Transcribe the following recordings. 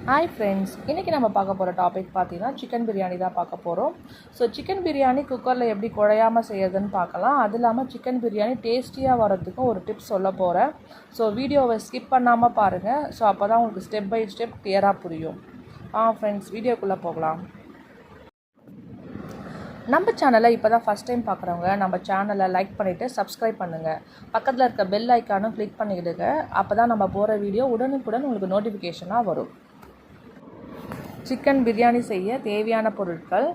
Hi friends, இன்றைக்கி நம்ம பார்க்க போகிற டாபிக் பார்த்தீங்கன்னா சிக்கன் பிரியாணி தான் பார்க்க போகிறோம். ஸோ சிக்கன் பிரியாணி குக்கரில் எப்படி குழையாமல் செய்யறதுன்னு பார்க்கலாம். அது இல்லாமல் சிக்கன் பிரியாணி டேஸ்டியாக வரதுக்கும் ஒரு டிப்ஸ் சொல்ல போகிறேன். ஸோ வீடியோவை ஸ்கிப் பண்ணாமல் பாருங்கள். ஸோ அப்போ தான் உங்களுக்கு ஸ்டெப் பை ஸ்டெப் கிளியராக புரியும். ஃப்ரெண்ட்ஸ், வீடியோக்குள்ளே போகலாம். நம்ம சேனலை இப்போ தான் ஃபஸ்ட் டைம் பார்க்குறவங்க நம்ம சேனலை லைக் பண்ணிவிட்டு சப்ஸ்கிரைப் பண்ணுங்கள். பக்கத்தில் இருக்க பெல் ஐக்கானும் கிளிக் பண்ணிவிடுங்க. அப்போ தான் நம்ம போகிற வீடியோ உடனுக்குடன் உங்களுக்கு நோட்டிஃபிகேஷனாக வரும். சிக்கன் பிரியாணி செய்ய தேவையான பொருட்கள்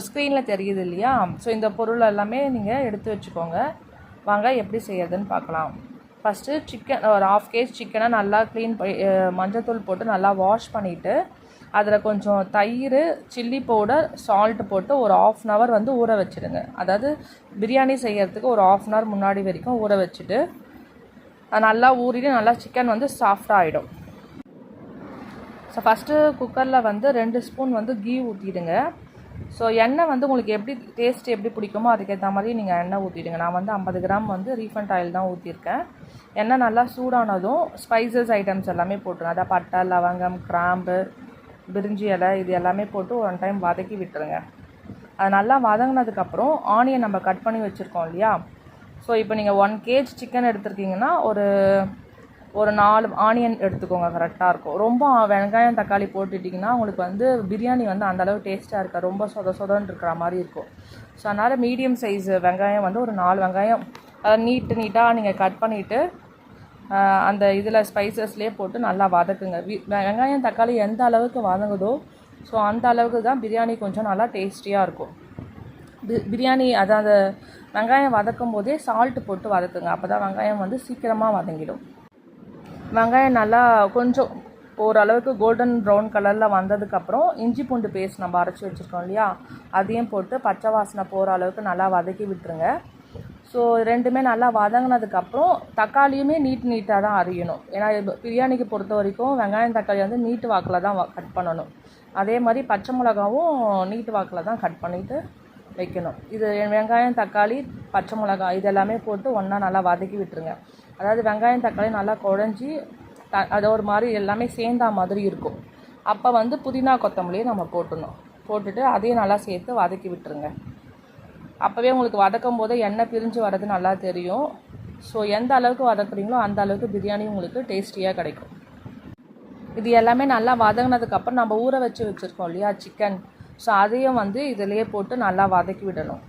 ஸ்க்ரீனில் தெரியுது இல்லையா? ஸோ இந்த பொருள் எல்லாமே நீங்கள் எடுத்து வச்சுக்கோங்க. வாங்க எப்படி செய்யறதுன்னு பார்க்கலாம். ஃபஸ்ட்டு சிக்கன் ஒரு 1/2 kg சிக்கனை நல்லா க்ளீன் மஞ்சத்தூள் போட்டு நல்லா வாஷ் பண்ணிவிட்டு அதில் கொஞ்சம் தயிர், சில்லி பவுடர், சால்ட் போட்டு ஒரு 1/2 hour வந்து ஊற வச்சுடுங்க. அதாவது பிரியாணி செய்யறதுக்கு ஒரு 1/2 hour முன்னாடி வரைக்கும் ஊற வச்சுட்டு நல்லா ஊறிட்டு நல்லா சிக்கன் வந்து சாஃப்டாக ஆகிடும். ஸோ ஃபஸ்ட்டு குக்கரில் வந்து 2 ஸ்பூன் வந்து கீ ஊற்றிடுங்க. ஸோ எண்ணெய் வந்து உங்களுக்கு எப்படி டேஸ்ட் எப்படி பிடிக்குமோ அதுக்கேற்ற மாதிரி நீங்கள் எண்ணெய் ஊற்றிடுங்க. நான் வந்து 50 கிராம் வந்து ரீஃபண்ட் ஆயில் தான் ஊற்றிருக்கேன். எண்ணெய் நல்லா சூடானதும் ஸ்பைசஸ் ஐட்டம்ஸ் எல்லாமே போட்டுருங்க. அதாவது பட்டை, லவங்கம், கிராம்பு, பிரிஞ்சி இலை இது எல்லாமே போட்டு 1 time வதக்கி விட்டுருங்க. அது நல்லா வதங்கினதுக்கப்புறம் ஆனியன் நம்ம கட் பண்ணி வச்சுருக்கோம் இல்லையா? ஸோ இப்போ நீங்கள் 1 kg சிக்கன் எடுத்துருக்கீங்கன்னா ஒரு 4 ஆனியன் எடுத்துக்கோங்க, கரெக்டாக இருக்கும். ரொம்ப வெங்காயம் தக்காளி போட்டுட்டிங்கன்னா உங்களுக்கு வந்து பிரியாணி வந்து அந்தளவு டேஸ்ட்டாக இருக்காது, ரொம்ப சொதன்னு இருக்கிற மாதிரி இருக்கும். ஸோ அதனால் மீடியம் சைஸ் வெங்காயம் வந்து ஒரு 4 வெங்காயம் நீட்டாக நீங்கள் கட் பண்ணிவிட்டு அந்த இதில் ஸ்பைசஸ்லேயே போட்டு நல்லா வதக்குங்க. வெங்காயம் தக்காளி எந்த அளவுக்கு வதங்குதோ ஸோ அந்த அளவுக்கு தான் பிரியாணி கொஞ்சம் நல்லா டேஸ்டியாக இருக்கும். பிரியாணி அதாவது வெங்காயம் வதக்கும் போதே சால்ட்டு போட்டு வதக்குங்க. அப்போ தான் வெங்காயம் வந்து சீக்கிரமாக வதங்கிடும். வெங்காயம் நல்லா கொஞ்சம் ஓரளவுக்கு கோல்டன் ப்ரௌன் கலரில் வந்ததுக்கப்புறம் இஞ்சி பூண்டு பேஸ்ட் நம்ம அரைச்சி வச்சுருக்கோம் இல்லையா? அதையும் போட்டு பச்சை வாசனை போகிற அளவுக்கு நல்லா வதக்கி விட்டுருங்க. ஸோ ரெண்டுமே நல்லா வதங்கினதுக்கப்புறம் தக்காளியுமே நீட்டாக தான் அரியணும். ஏன்னா பிரியாணிக்கு பொறுத்த வரைக்கும் வெங்காயம் தக்காளி வந்து நீட்டு வாக்கில் தான் கட் பண்ணணும். அதே மாதிரி பச்சை மிளகாவும் நீட்டு வாக்கில் தான் கட் பண்ணிவிட்டு வைக்கணும். இது வெங்காயம் தக்காளி பச்சை மிளகாய் இது எல்லாமே போட்டு ஒன்றா நல்லா வதக்கி விட்டுருங்க. அதாவது வெங்காயம் தக்காளி நல்லா குழஞ்சி அது ஒரு மாதிரி எல்லாமே சேர்ந்தா மாதிரி இருக்கும். அப்போ வந்து புதினா கொத்தமல்லியை நம்ம போட்டுட்டு அதையும் நல்லா சேர்த்து வதக்கி விட்டுருங்க. அப்போவே உங்களுக்கு வதக்கும் போது எண்ணெய் பிரிஞ்சு வர்றது நல்லா தெரியும். ஸோ எந்த அளவுக்கு வதக்குறீங்களோ அந்த அளவுக்கு பிரியாணி உங்களுக்கு டேஸ்டியாக கிடைக்கும். இது எல்லாமே நல்லா வதங்கினதுக்கப்புறம் நம்ம ஊற வச்சுருக்கோம் இல்லையா சிக்கன், ஸோ அதையும் வந்து இதிலேயே போட்டு நல்லா வதக்கி விடணும்.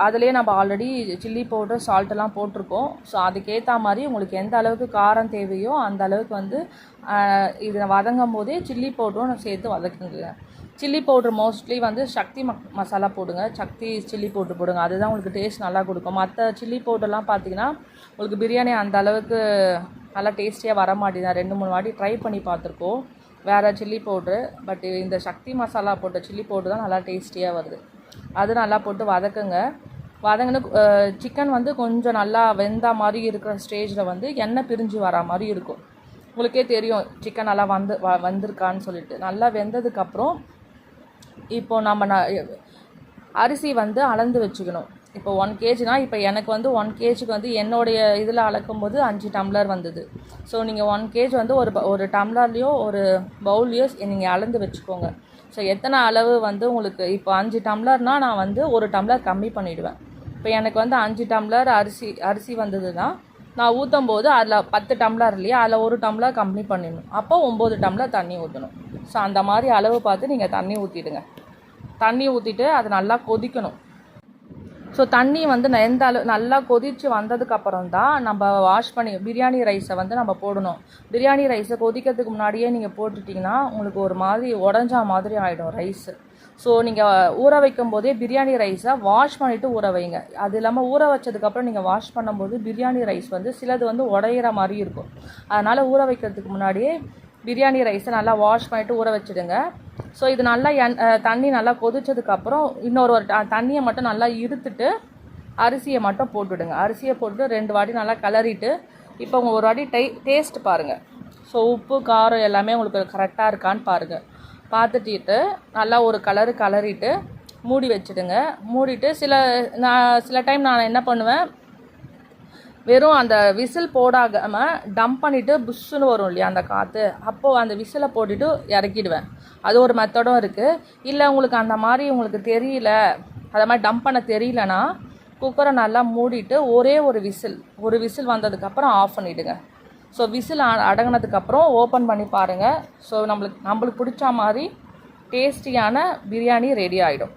அதுலேயே நம்ம ஆல்ரெடி சில்லி பவுடர் சால்ட்டெல்லாம் போட்டிருக்கோம். ஸோ அதுக்கேற்ற மாதிரி உங்களுக்கு எந்த அளவுக்கு காரம் தேவையோ அந்த அளவுக்கு வந்து இதை வதங்கும் போதே சில்லி பவுடரும் சேர்த்து வதக்குங்க. சில்லி பவுட்ரு மோஸ்ட்லி வந்து சக்தி மசாலா போடுங்க, சக்தி சில்லி பவுட்ரு போடுங்க. அதுதான் உங்களுக்கு டேஸ்ட் நல்லா கொடுக்கும். மற்ற சில்லி பவுடர்லாம் பார்த்தீங்கன்னா உங்களுக்கு பிரியாணி அந்த அளவுக்கு நல்லா டேஸ்டியாக வர மாட்டேங்குது. 2-3 வாட்டி ட்ரை பண்ணி பார்த்துருக்கோம் வேறு சில்லி பவுட்ரு. பட் இந்த சக்தி மசாலா போட்ட சில்லி பவுட்ரு தான் நல்லா டேஸ்டியாக வருது. அது நல்லா போட்டு வதக்குங்க. வதங்கின சிக்கன் வந்து கொஞ்சம் நல்லா வெந்த மாதிரி இருக்கிற ஸ்டேஜில் வந்து எண்ணெய் பிரிஞ்சு வர மாதிரி இருக்கும். உங்களுக்கே தெரியும் சிக்கன் நல்லா வந்திருக்கான்னு சொல்லிட்டு. நல்லா வெந்ததுக்கப்புறம் இப்போது நம்ம அரிசி வந்து அளந்து வச்சுக்கணும். இப்போ 1 kgனா இப்போ எனக்கு வந்து 1 kgக்கு வந்து என்னுடைய இதில் அளக்கும்போது 5 டம்ளர் வந்தது. ஸோ நீங்கள் 1 kg வந்து ஒரு டம்ளர்லேயோ ஒரு பவுல்லையோ நீங்கள் அளந்து வச்சுக்கோங்க. ஸோ எத்தனை அளவு வந்து உங்களுக்கு இப்போ 5 டம்ளர்னால் நான் வந்து 1 டம்ளர் கம்மி பண்ணிவிடுவேன். இப்போ எனக்கு வந்து 5 டம்ளர் அரிசி வந்ததுன்னா நான் ஊற்றும் போது அதில் 10 டம்ளர் இல்லையா, அதில் 1 டம்ளர் கம்மி பண்ணிடணும். அப்போ 9 டம்ளர் தண்ணி ஊற்றணும். ஸோ அந்த மாதிரி அளவு பார்த்து நீங்கள் தண்ணி ஊற்றிடுங்க. தண்ணி ஊற்றிட்டு அது நல்லா கொதிக்கணும். ஸோ தண்ணி வந்து எந்த அளவு நல்லா கொதித்து வந்ததுக்கப்புறம் தான் நம்ம வாஷ் பண்ணி பிரியாணி ரைஸை வந்து நம்ம போடணும். பிரியாணி ரைஸை கொதிக்கிறதுக்கு முன்னாடியே நீங்கள் போட்டுட்டிங்கன்னா உங்களுக்கு ஒரு மாதிரி உடஞ்சா மாதிரி ஆகிடும் ரைஸு. ஸோ நீங்கள் ஊற வைக்கும் போதே பிரியாணி ரைஸை வாஷ் பண்ணிவிட்டு ஊற வைங்க. அது இல்லாமல் ஊற வச்சதுக்கப்புறம் நீங்கள் வாஷ் பண்ணும்போது பிரியாணி ரைஸ் வந்து சிலது வந்து உடையிற மாதிரி இருக்கும். அதனால் ஊற வைக்கிறதுக்கு முன்னாடியே பிரியாணி ரைஸை நல்லா வாஷ் பண்ணிவிட்டு ஊற வச்சுடுங்க. ஸோ இது நல்லா தண்ணி நல்லா கொதிச்சதுக்கப்புறம் இன்னொரு தண்ணியை மட்டும் நல்லா இருத்துட்டு அரிசியை மட்டும் போட்டுவிடுங்க. அரிசியை போட்டு 2 வாட்டி நல்லா கிளறிட்டு இப்போ உங்கள் ஒரு வாட்டி டேஸ்ட் பாருங்கள். ஸோ உப்பு காரம் எல்லாமே உங்களுக்கு கரெக்டாக இருக்கான்னு பாருங்கள். பார்த்துட்டு நல்லா ஒரு கிளறிட்டு மூடி வச்சுடுங்க. மூடிட்டு சில டைம் நான் என்ன பண்ணுவேன், வெறும் அந்த விசில் போடாமல் டம்ப் பண்ணிவிட்டு புஷ்ஷுன்னு வரும் இல்லையா அந்த காற்று, அப்போது அந்த விசிலை போட்டுட்டு இறக்கிடுவேன். அது ஒரு மெத்தடும் இருக்குது. இல்லை உங்களுக்கு அந்த மாதிரி உங்களுக்கு தெரியல, அதை மாதிரி டம்ப் பண்ண தெரியலனா குக்கரை நல்லா மூடிட்டு ஒரே ஒரு விசில் வந்ததுக்கப்புறம் ஆஃப் பண்ணிவிடுங்க. ஸோ விசில் அடங்கினதுக்கப்புறம் ஓப்பன் பண்ணி பாருங்கள். ஸோ நம்மளுக்கு பிடிச்ச மாதிரி டேஸ்டியான பிரியாணி ரெடி ஆகிடும்.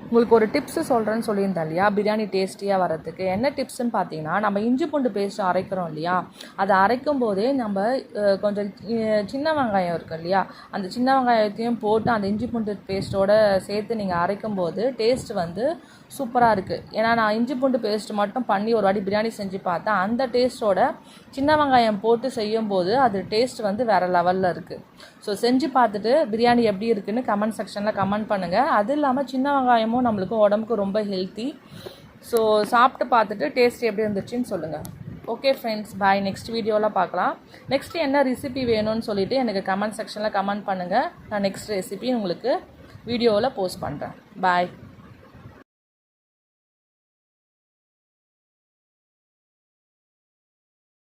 உங்களுக்கு ஒரு டிப்ஸு சொல்கிறேன்னு சொல்லியிருந்தேன் இல்லையா, பிரியாணி டேஸ்டியாக வரதுக்கு. என்ன டிப்ஸுன்னு பார்த்தீங்கன்னா, நம்ம இஞ்சி பூண்டு பேஸ்ட்டு அரைக்கிறோம் இல்லையா, அதை அரைக்கும் போதே நம்ம கொஞ்சம் சின்ன வெங்காயம் இருக்கும் இல்லையா, அந்த சின்ன வெங்காயத்தையும் போட்டு அந்த இஞ்சி பூண்டு பேஸ்ட்டோடு சேர்த்து நீங்கள் அரைக்கும் போது டேஸ்ட் வந்து சூப்பராக இருக்குது. ஏன்னா நான் இஞ்சி பூண்டு பேஸ்ட்டு மட்டும் பண்ணி ஒரு வாட்டி பிரியாணி செஞ்சு பார்த்தேன். அந்த டேஸ்ட்டோட சின்ன வெங்காயம் போட்டு செய்யும்போது அது டேஸ்ட் வந்து வேறு லெவலில் இருக்குது. ஸோ செஞ்சு பார்த்துட்டு பிரியாணி எப்படி இருக்குதுன்னு கமெண்ட் செக்ஷனில் கமெண்ட் பண்ணுங்கள். அது இல்லாமல் சின்ன வெங்காயமும் நம்மளுக்கு உடம்புக்கு ரொம்ப ஹெல்த்தி. ஸோ சாப்பிட்டு பார்த்துட்டு டேஸ்ட் எப்படி இருந்துச்சுன்னு சொல்லுங்கள். ஓகே ஃப்ரெண்ட்ஸ், பாய். நெக்ஸ்ட் வீடியோவில் பார்க்கலாம். நெக்ஸ்ட்டு என்ன ரெசிபி வேணும்னு சொல்லிவிட்டு எனக்கு கமெண்ட் செக்ஷனில் கமெண்ட் பண்ணுங்கள். நான் நெக்ஸ்ட் ரெசிபி உங்களுக்கு வீடியோவில் போஸ்ட் பண்ணுறேன். பாய்.